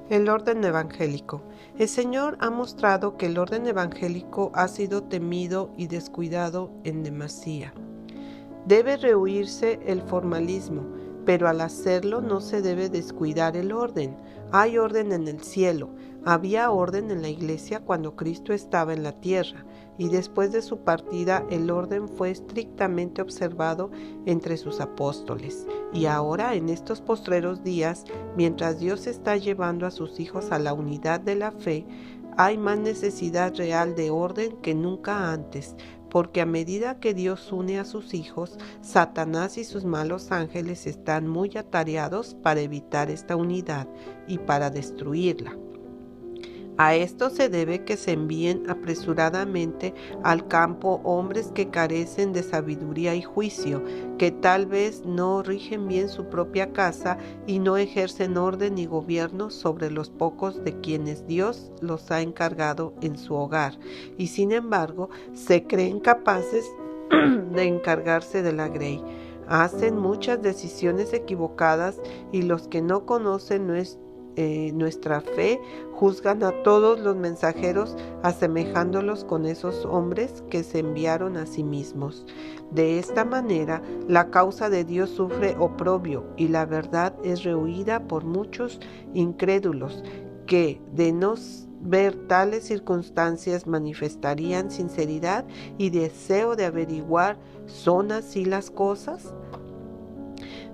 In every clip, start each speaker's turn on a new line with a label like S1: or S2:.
S1: El orden evangélico. El Señor ha mostrado que el orden evangélico ha sido temido y descuidado en demasía. Debe rehuirse el formalismo, pero al hacerlo no se debe descuidar el orden. Hay orden en el cielo. Había orden en la iglesia cuando Cristo estaba en la tierra, y después de su partida el orden fue estrictamente observado entre sus apóstoles. Y ahora, en estos postreros días, mientras Dios está llevando a sus hijos a la unidad de la fe, hay más necesidad real de orden que nunca antes, porque a medida que Dios une a sus hijos, Satanás y sus malos ángeles están muy atareados para evitar esta unidad y para destruirla. A esto se debe que se envíen apresuradamente al campo hombres que carecen de sabiduría y juicio, que tal vez no rigen bien su propia casa y no ejercen orden y gobierno sobre los pocos de quienes Dios los ha encargado en su hogar, y sin embargo se creen capaces de encargarse de la grey. Hacen muchas decisiones equivocadas y los que no conocen nuestra fe juzgan a todos los mensajeros asemejándolos con esos hombres que se enviaron a sí mismos. De esta manera la causa de Dios sufre oprobio y la verdad es rehuida por muchos incrédulos que, de no ver tales circunstancias, manifestarían sinceridad y deseo de averiguar ¿son así las cosas?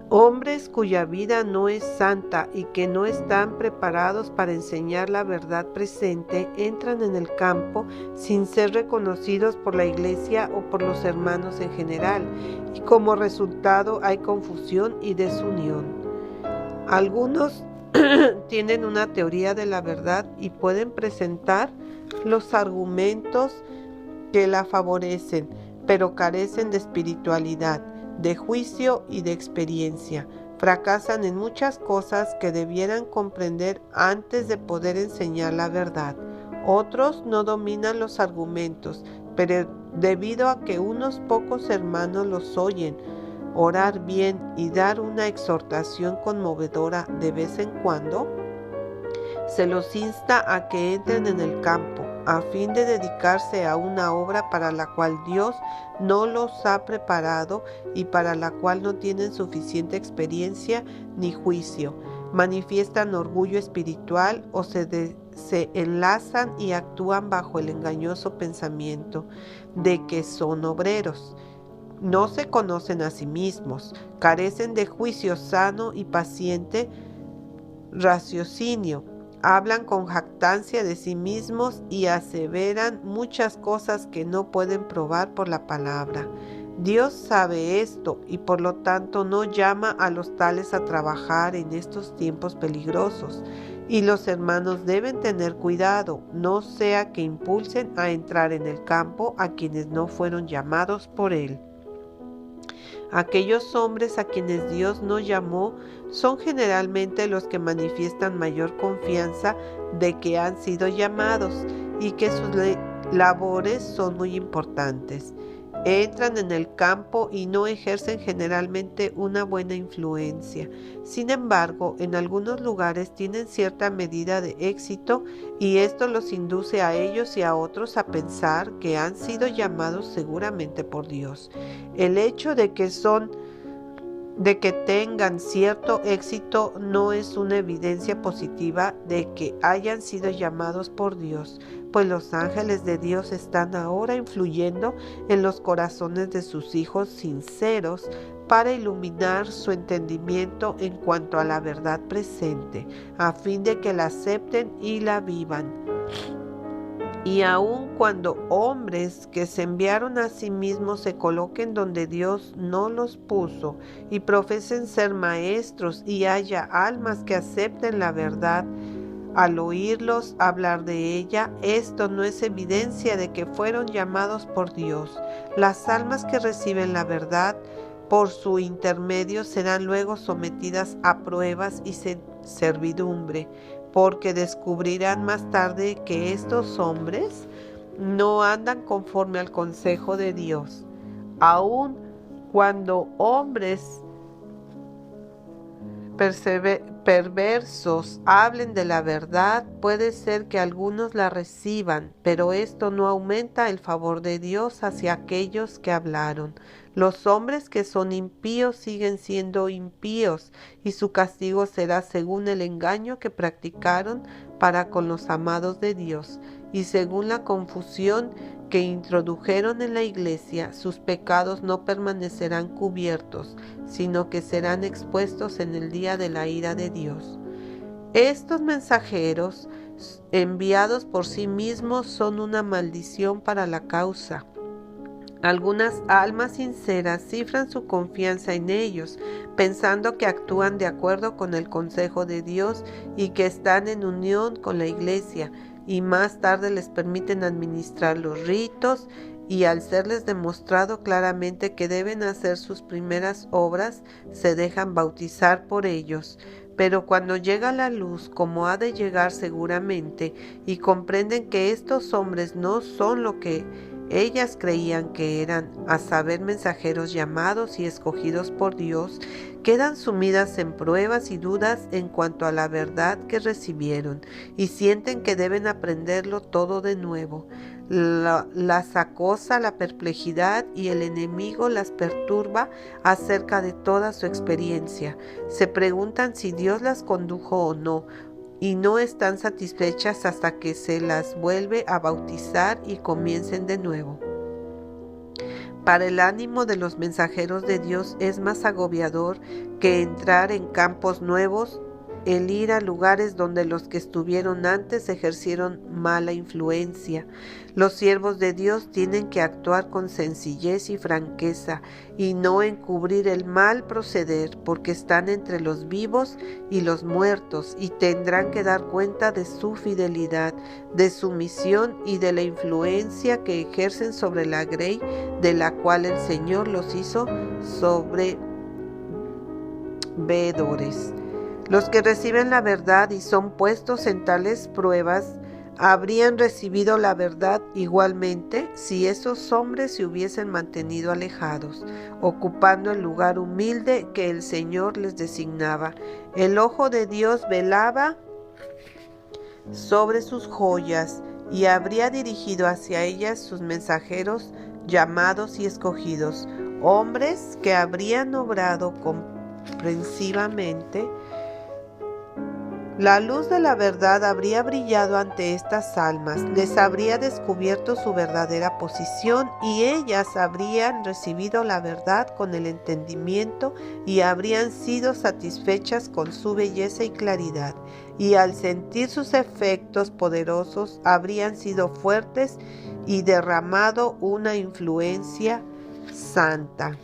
S1: Hombres cuya vida no es santa y que no están preparados para enseñar la verdad presente entran en el campo sin ser reconocidos por la iglesia o por los hermanos en general, y como resultado hay confusión y desunión. Algunos tienen una teoría de la verdad y pueden presentar los argumentos que la favorecen, pero carecen de espiritualidad, de juicio y de experiencia. Fracasan en muchas cosas que debieran comprender antes de poder enseñar la verdad. Otros no dominan los argumentos, pero debido a que unos pocos hermanos los oyen orar bien y dar una exhortación conmovedora de vez en cuando, se los insta a que entren en el campo, a fin de dedicarse a una obra para la cual Dios no los ha preparado y para la cual no tienen suficiente experiencia ni juicio. Manifiestan orgullo espiritual o se enlazan y actúan bajo el engañoso pensamiento de que son obreros. No se conocen a sí mismos, carecen de juicio sano y paciente raciocinio. Hablan con jactancia de sí mismos y aseveran muchas cosas que no pueden probar por la palabra. Dios sabe esto y por lo tanto no llama a los tales a trabajar en estos tiempos peligrosos, y los hermanos deben tener cuidado, no sea que impulsen a entrar en el campo a quienes no fueron llamados por Él. Aquellos hombres a quienes Dios no llamó son generalmente los que manifiestan mayor confianza de que han sido llamados y que sus labores son muy importantes. Entran en el campo y no ejercen generalmente una buena influencia. Sin embargo, en algunos lugares tienen cierta medida de éxito y esto los induce a ellos y a otros a pensar que han sido llamados seguramente por Dios. El hecho de que tengan cierto éxito no es una evidencia positiva de que hayan sido llamados por Dios, pues los ángeles de Dios están ahora influyendo en los corazones de sus hijos sinceros para iluminar su entendimiento en cuanto a la verdad presente, a fin de que la acepten y la vivan. Y aun cuando hombres que se enviaron a sí mismos se coloquen donde Dios no los puso y profesen ser maestros y haya almas que acepten la verdad, al oírlos hablar de ella, esto no es evidencia de que fueron llamados por Dios. Las almas que reciben la verdad por su intermedio serán luego sometidas a pruebas y servidumbre, porque descubrirán más tarde que estos hombres no andan conforme al consejo de Dios. Aun cuando hombres perversos hablen de la verdad, puede ser que algunos la reciban, pero esto no aumenta el favor de Dios hacia aquellos que hablaron. Los hombres que son impíos siguen siendo impíos, y su castigo será según el engaño que practicaron para con los amados de Dios, y según la confusión que introdujeron en la iglesia. Sus pecados no permanecerán cubiertos, sino que serán expuestos en el día de la ira de Dios. Estos mensajeros, enviados por sí mismos, son una maldición para la causa. Algunas almas sinceras cifran su confianza en ellos, pensando que actúan de acuerdo con el consejo de Dios y que están en unión con la iglesia, y más tarde les permiten administrar los ritos, y al serles demostrado claramente que deben hacer sus primeras obras, se dejan bautizar por ellos. Pero cuando llega la luz, como ha de llegar seguramente, y comprenden que estos hombres no son lo que ellas creían que eran, a saber, mensajeros llamados y escogidos por Dios, quedan sumidas en pruebas y dudas en cuanto a la verdad que recibieron, y sienten que deben aprenderlo todo de nuevo. Las acosa la perplejidad, y el enemigo las perturba acerca de toda su experiencia. Se preguntan si Dios las condujo o no, y no están satisfechas hasta que se las vuelve a bautizar y comiencen de nuevo. Para el ánimo de los mensajeros de Dios es más agobiador que entrar en campos nuevos el ir a lugares donde los que estuvieron antes ejercieron mala influencia. Los siervos de Dios tienen que actuar con sencillez y franqueza, y no encubrir el mal proceder, porque están entre los vivos y los muertos, y tendrán que dar cuenta de su fidelidad, de su misión y de la influencia que ejercen sobre la grey de la cual el Señor los hizo sobreveedores. Los que reciben la verdad y son puestos en tales pruebas habrían recibido la verdad igualmente si esos hombres se hubiesen mantenido alejados, ocupando el lugar humilde que el Señor les designaba. El ojo de Dios velaba sobre sus joyas y habría dirigido hacia ellas sus mensajeros llamados y escogidos, hombres que habrían obrado comprensivamente. La luz de la verdad habría brillado ante estas almas, les habría descubierto su verdadera posición, y ellas habrían recibido la verdad con el entendimiento y habrían sido satisfechas con su belleza y claridad, y al sentir sus efectos poderosos habrían sido fuertes y derramado una influencia santa.